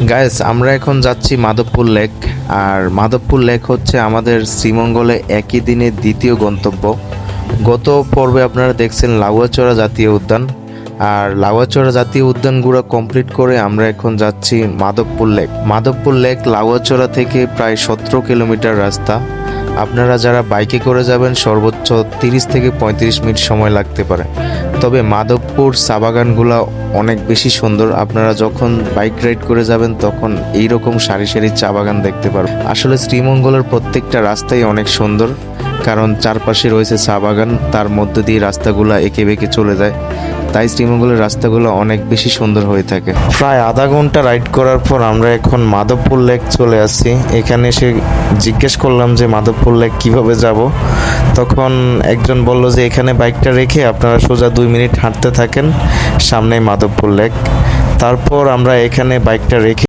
Guys, আমরা এখন যাচ্ছি মাধবপুর লেক। আর মাধবপুর লেক হচ্ছে আমাদের শ্রীমঙ্গলে একই দিনে দ্বিতীয় গন্তব্য। গত পর্বে আপনারা দেখছেন লাউয়াচড়া জাতীয় উদ্যান, আর লাউয়াচড়া জাতীয় উদ্যানগুলো কমপ্লিট করে আমরা এখন যাচ্ছি মাধবপুর লেক। মাধবপুর লেক লাউয়াচড়া থেকে প্রায় 17 কিলোমিটার রাস্তা। আপনারা যারা বাইকে করে যাবেন সর্বোচ্চ 30 থেকে 35 মিনিট সময় লাগতে পারে। তবে মাধবপুর চা বাগানগুলো অনেক বেশি সুন্দর। আপনারা যখন বাইক রাইড করে যাবেন তখন এইরকম সারি সারি চা বাগান দেখতে পারবেন। আসলে শ্রীমঙ্গলের প্রত্যেকটা রাস্তাই অনেক সুন্দর, কারণ চারপাশে রয়েছে চা বাগান, তার মধ্যে দিয়ে রাস্তাগুলো এঁকে বেঁকে চলে যায়। তাই শ্রীমঙ্গলের রাস্তাগুলো অনেক বেশি সুন্দর হয়ে থাকে। প্রায় আধা ঘন্টা রাইড করার পর আমরা এখন মাধবপুর লেক চলে আসছি। এখানে এসে জিজ্ঞেস করলাম যে মাধবপুর লেক কিভাবে যাব। তখন একজন বলল যে এখানে বাইকটা রেখে আপনারা সোজা 2 মিনিট হাঁটতে থাকেন, সামনেই মাধবপুর লেক। তারপর আমরা এখানে বাইকটা রেখে